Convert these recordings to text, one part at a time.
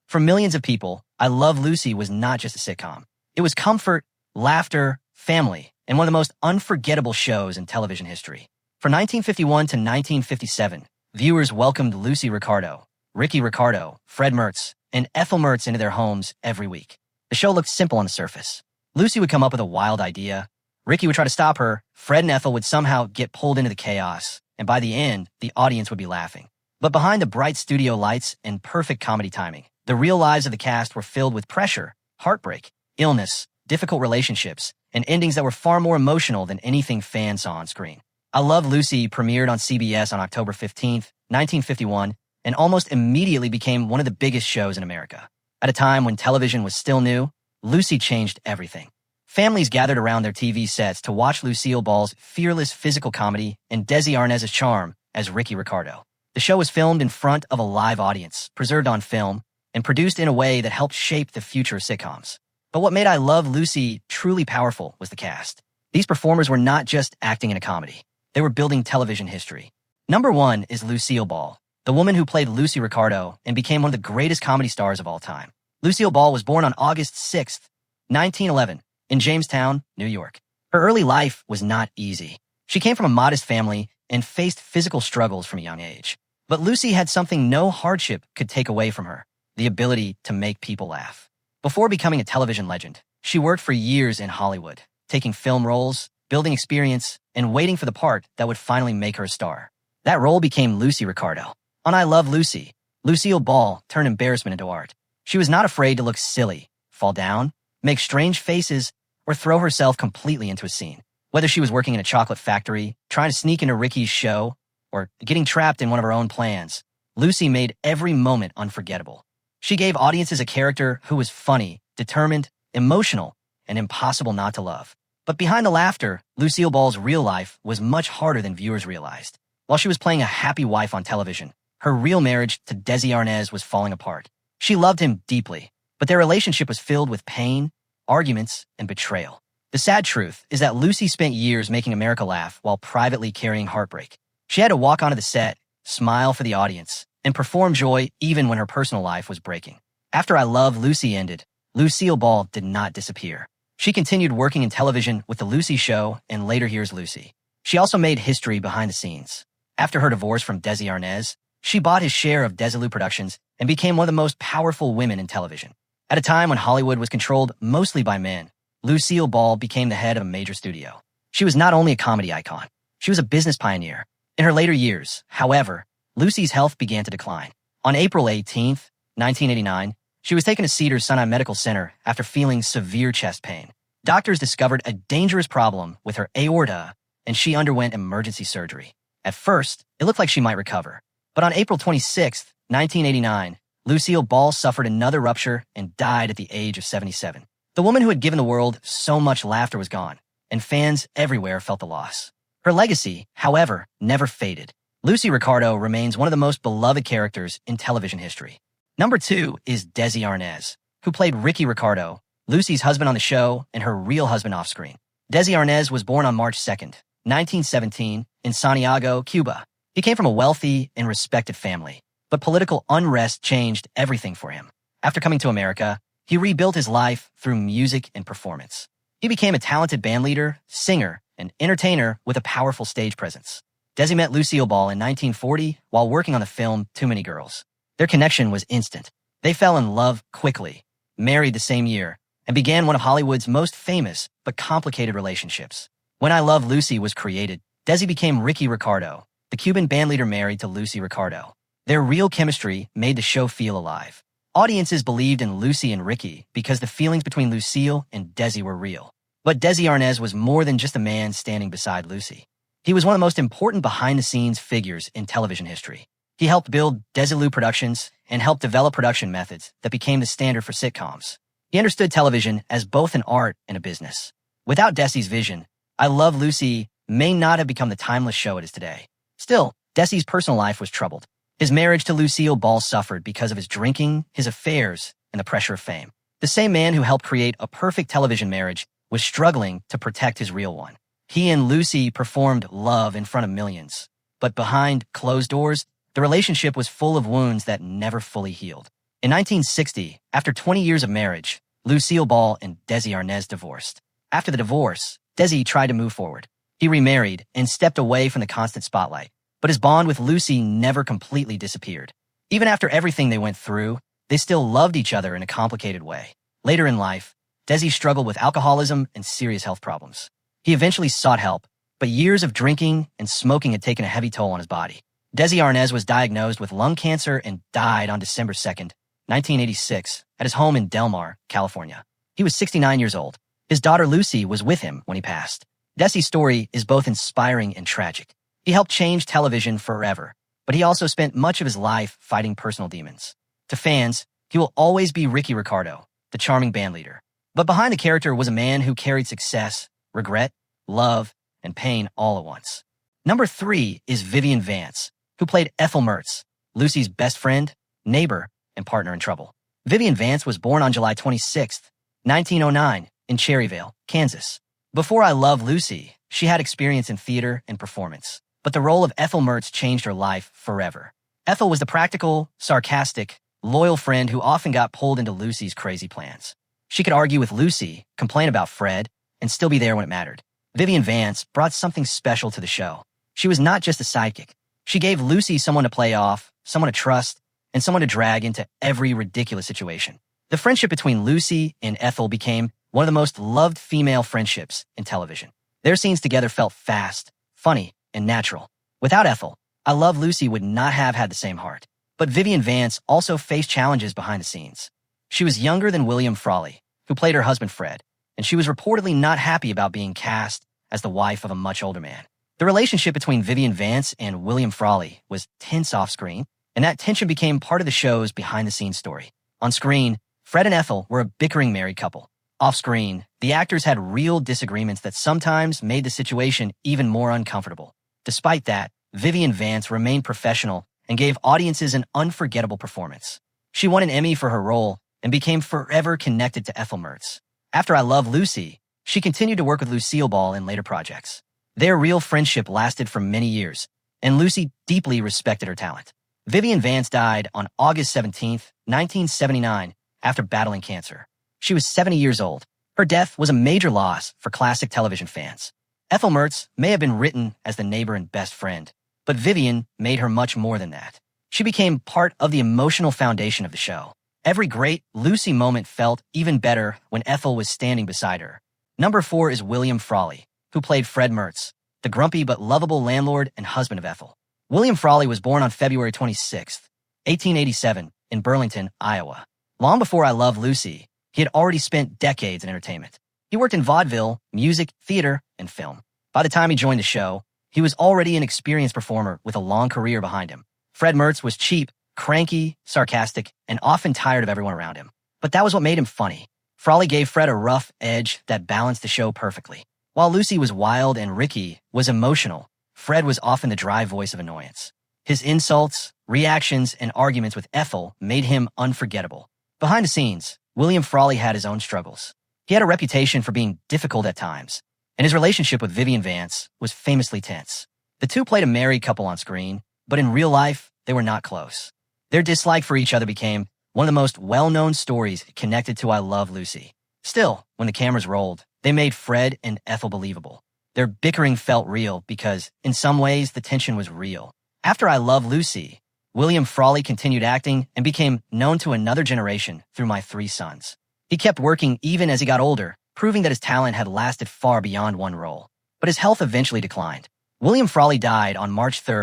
For millions of people, I Love Lucy was not just a sitcom. It was comfort, laughter, family, and one of the most unforgettable shows in television history. From 1951 to 1957, viewers welcomed Lucy Ricardo, Ricky Ricardo, Fred Mertz, and Ethel Mertz into their homes every week. The show looked simple on the surface. Lucy would come up with a wild idea. Ricky would try to stop her. Fred and Ethel would somehow get pulled into the chaos. And by the end, the audience would be laughing. But behind the bright studio lights and perfect comedy timing, the real lives of the cast were filled with pressure, heartbreak, illness, difficult relationships, and endings that were far more emotional than anything fans saw on screen. I Love Lucy premiered on CBS on October 15, 1951, and almost immediately became one of the biggest shows in America. At a time when television was still new, Lucy changed everything. Families gathered around their TV sets to watch Lucille Ball's fearless physical comedy and Desi Arnaz's charm as Ricky Ricardo. The show was filmed in front of a live audience, preserved on film, and produced in a way that helped shape the future of sitcoms. But what made I Love Lucy truly powerful was the cast. These performers were not just acting in a comedy. They were building television history. Number one is Lucille Ball, the woman who played Lucy Ricardo and became one of the greatest comedy stars of all time. Lucille Ball was born on August 6, 1911, in Jamestown, New York. Her early life was not easy. She came from a modest family and faced physical struggles from a young age. But Lucy had something no hardship could take away from her: the ability to make people laugh. Before becoming a television legend, she worked for years in Hollywood, taking film roles, building experience, and waiting for the part that would finally make her a star. That role became Lucy Ricardo. On I Love Lucy, Lucille Ball turned embarrassment into art. She was not afraid to look silly, fall down, make strange faces, or throw herself completely into a scene. Whether she was working in a chocolate factory, trying to sneak into Ricky's show, or getting trapped in one of her own plans, Lucy made every moment unforgettable. She gave audiences a character who was funny, determined, emotional, and impossible not to love. But behind the laughter, Lucille Ball's real life was much harder than viewers realized. While she was playing a happy wife on television, her real marriage to Desi Arnaz was falling apart. She loved him deeply, but their relationship was filled with pain, arguments, and betrayal. The sad truth is that Lucy spent years making America laugh while privately carrying heartbreak. She had to walk onto the set, smile for the audience, and perform joy even when her personal life was breaking. After I Love Lucy ended, Lucille Ball did not disappear. She continued working in television with The Lucy Show and later Here's Lucy. She also made history behind the scenes. After her divorce from Desi Arnaz, she bought his share of Desilu Productions and became one of the most powerful women in television. At a time when Hollywood was controlled mostly by men, Lucille Ball became the head of a major studio. She was not only a comedy icon, she was a business pioneer. In her later years, however, Lucy's health began to decline. On April 18, 1989, she was taken to Cedars-Sinai Medical Center after feeling severe chest pain. Doctors discovered a dangerous problem with her aorta, and she underwent emergency surgery. At first, it looked like she might recover. But on April 26, 1989, Lucille Ball suffered another rupture and died at the age of 77. The woman who had given the world so much laughter was gone, and fans everywhere felt the loss. Her legacy, however, never faded. Lucy Ricardo remains one of the most beloved characters in television history. Number two is Desi Arnaz, who played Ricky Ricardo, Lucy's husband on the show and her real husband off-screen. Desi Arnaz was born on March 2, 1917, in Santiago, Cuba. He came from a wealthy and respected family, but political unrest changed everything for him. After coming to America, he rebuilt his life through music and performance. He became a talented bandleader, singer, and entertainer with a powerful stage presence. Desi met Lucille Ball in 1940 while working on the film Too Many Girls. Their connection was instant. They fell in love quickly, married the same year, and began one of Hollywood's most famous but complicated relationships. When I Love Lucy was created, Desi became Ricky Ricardo, the Cuban bandleader married to Lucy Ricardo. Their real chemistry made the show feel alive. Audiences believed in Lucy and Ricky because the feelings between Lucille and Desi were real. But Desi Arnaz was more than just a man standing beside Lucy. He was one of the most important behind-the-scenes figures in television history. He helped build Desilu Productions and helped develop production methods that became the standard for sitcoms. He understood television as both an art and a business. Without Desi's vision, I Love Lucy may not have become the timeless show it is today. Still, Desi's personal life was troubled. His marriage to Lucille Ball suffered because of his drinking, his affairs, and the pressure of fame. The same man who helped create a perfect television marriage was struggling to protect his real one. He and Lucy performed love in front of millions. But behind closed doors, the relationship was full of wounds that never fully healed. In 1960, after 20 years of marriage, Lucille Ball and Desi Arnaz divorced. After the divorce, Desi tried to move forward. He remarried and stepped away from the constant spotlight, but his bond with Lucy never completely disappeared. Even after everything they went through, they still loved each other in a complicated way. Later in life, Desi struggled with alcoholism and serious health problems. He eventually sought help, but years of drinking and smoking had taken a heavy toll on his body. Desi Arnaz was diagnosed with lung cancer and died on December 2nd, 1986, at his home in Del Mar, California. He was 69 years old. His daughter Lucy was with him when he passed. Desi's story is both inspiring and tragic. He helped change television forever, but he also spent much of his life fighting personal demons. To fans, he will always be Ricky Ricardo, the charming bandleader. But behind the character was a man who carried success, regret, love, and pain all at once. Number 3 is Vivian Vance, who played Ethel Mertz, Lucy's best friend, neighbor, and partner in trouble. Vivian Vance was born on July 26, 1909, in Cherryvale, Kansas. Before I Love Lucy, she had experience in theater and performance, but the role of Ethel Mertz changed her life forever. Ethel was the practical, sarcastic, loyal friend who often got pulled into Lucy's crazy plans. She could argue with Lucy, complain about Fred, and still be there when it mattered. Vivian Vance brought something special to the show. She was not just a sidekick. She gave Lucy someone to play off, someone to trust, and someone to drag into every ridiculous situation. The friendship between Lucy and Ethel became one of the most loved female friendships in television. Their scenes together felt fast, funny, and natural. Without Ethel, I Love Lucy would not have had the same heart. But Vivian Vance also faced challenges behind the scenes. She was younger than William Frawley, who played her husband Fred, and she was reportedly not happy about being cast as the wife of a much older man. The relationship between Vivian Vance and William Frawley was tense off-screen, and that tension became part of the show's behind-the-scenes story. On screen, Fred and Ethel were a bickering married couple. Off-screen, the actors had real disagreements that sometimes made the situation even more uncomfortable. Despite that, Vivian Vance remained professional and gave audiences an unforgettable performance. She won an Emmy for her role and became forever connected to Ethel Mertz. After I Love Lucy, she continued to work with Lucille Ball in later projects. Their real friendship lasted for many years, and Lucy deeply respected her talent. Vivian Vance died on August 17, 1979, after battling cancer. She was 70 years old. Her death was a major loss for classic television fans. Ethel Mertz may have been written as the neighbor and best friend, but Vivian made her much more than that. She became part of the emotional foundation of the show. Every great Lucy moment felt even better when Ethel was standing beside her. Number 4 is William Frawley, who played Fred Mertz, the grumpy but lovable landlord and husband of Ethel. William Frawley was born on February 26, 1887, in Burlington, Iowa. Long before I Love Lucy, he had already spent decades in entertainment. He worked in vaudeville, music, theater, and film. By the time he joined the show, he was already an experienced performer with a long career behind him. Fred Mertz was cheap, cranky, sarcastic, and often tired of everyone around him. But that was what made him funny. Frawley gave Fred a rough edge that balanced the show perfectly. While Lucy was wild and Ricky was emotional, Fred was often the dry voice of annoyance. His insults, reactions, and arguments with Ethel made him unforgettable. Behind the scenes, William Frawley had his own struggles. He had a reputation for being difficult at times, and his relationship with Vivian Vance was famously tense. The two played a married couple on screen, but in real life, they were not close. Their dislike for each other became one of the most well-known stories connected to I Love Lucy. Still, when the cameras rolled, they made Fred and Ethel believable. Their bickering felt real because, in some ways, the tension was real. After I Love Lucy, William Frawley continued acting and became known to another generation through My Three Sons. He kept working even as he got older, proving that his talent had lasted far beyond one role. But his health eventually declined. William Frawley died on March 3,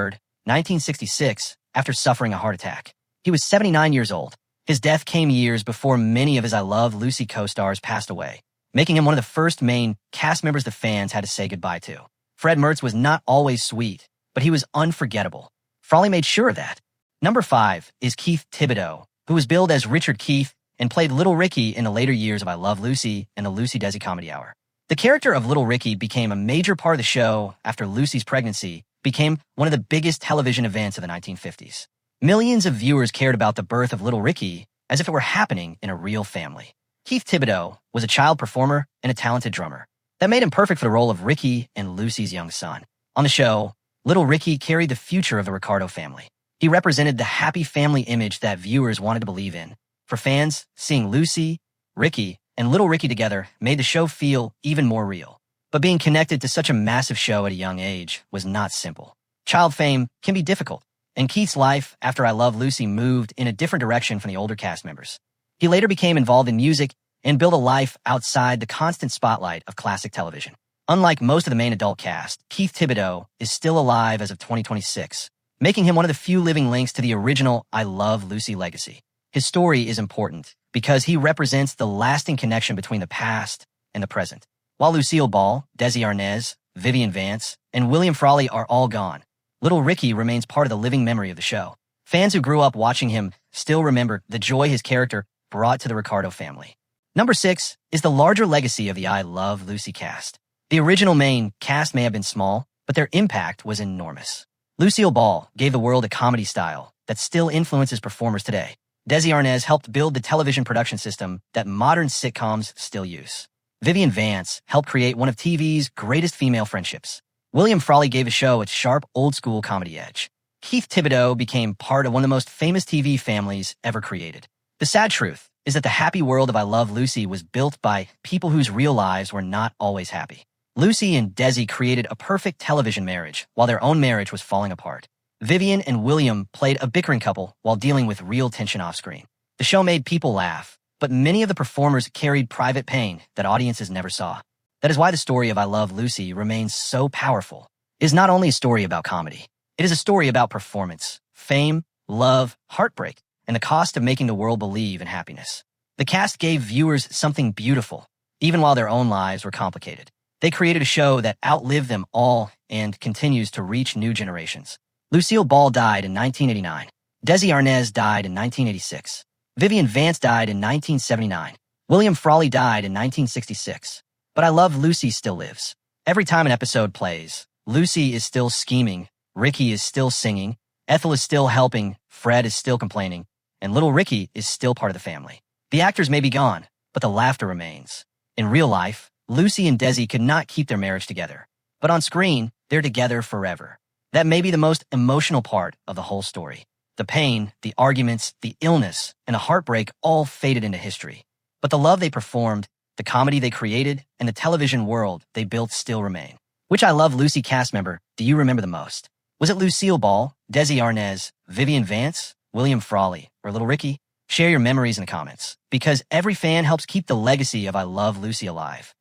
1966, after suffering a heart attack. He was 79 years old. His death came years before many of his I Love Lucy co-stars passed away, making him one of the first main cast members the fans had to say goodbye to. Fred Mertz was not always sweet, but he was unforgettable. Frawley made sure of that. Number 5 is Keith Thibodeau, who was billed as Richard Keith and played Little Ricky in the later years of I Love Lucy and the Lucy Desi Comedy Hour. The character of Little Ricky became a major part of the show after Lucy's pregnancy became one of the biggest television events of the 1950s. Millions of viewers cared about the birth of Little Ricky as if it were happening in a real family. Keith Thibodeau was a child performer and a talented drummer. That made him perfect for the role of Ricky and Lucy's young son. On the show, Little Ricky carried the future of the Ricardo family. He represented the happy family image that viewers wanted to believe in, For fans, seeing Lucy, Ricky, and Little Ricky together made the show feel even more real. But being connected to such a massive show at a young age was not simple. Child fame can be difficult, and Keith's life after I Love Lucy moved in a different direction from the older cast members. He later became involved in music and built a life outside the constant spotlight of classic television. Unlike most of the main adult cast, Keith Thibodeau is still alive as of 2026, making him one of the few living links to the original I Love Lucy legacy. His story is important because he represents the lasting connection between the past and the present. While Lucille Ball, Desi Arnaz, Vivian Vance, and William Frawley are all gone, Little Ricky remains part of the living memory of the show. Fans who grew up watching him still remember the joy his character brought to the Ricardo family. Number 6 is the larger legacy of the I Love Lucy cast. The original main cast may have been small, but their impact was enormous. Lucille Ball gave the world a comedy style that still influences performers today. Desi Arnaz helped build the television production system that modern sitcoms still use. Vivian Vance helped create one of TV's greatest female friendships. William Frawley gave the show its sharp, old-school comedy edge. Keith Thibodeau became part of one of the most famous TV families ever created. The sad truth is that the happy world of I Love Lucy was built by people whose real lives were not always happy. Lucy and Desi created a perfect television marriage while their own marriage was falling apart. Vivian and William played a bickering couple while dealing with real tension off-screen. The show made people laugh, but many of the performers carried private pain that audiences never saw. That is why the story of I Love Lucy remains so powerful. It is not only a story about comedy. It is a story about performance, fame, love, heartbreak, and the cost of making the world believe in happiness. The cast gave viewers something beautiful, even while their own lives were complicated. They created a show that outlived them all and continues to reach new generations. Lucille Ball died in 1989. Desi Arnaz died in 1986. Vivian Vance died in 1979. William Frawley died in 1966. But I Love Lucy still lives. Every time an episode plays, Lucy is still scheming, Ricky is still singing, Ethel is still helping, Fred is still complaining, and little Ricky is still part of the family. The actors may be gone, but the laughter remains. In real life, Lucy and Desi could not keep their marriage together. But on screen, they're together forever. That may be the most emotional part of the whole story. The pain, the arguments, the illness, and the heartbreak all faded into history. But the love they performed, the comedy they created, and the television world they built still remain. Which I Love Lucy cast member do you remember the most? Was it Lucille Ball, Desi Arnaz, Vivian Vance, William Frawley, or Little Ricky? Share your memories in the comments, because every fan helps keep the legacy of I Love Lucy alive.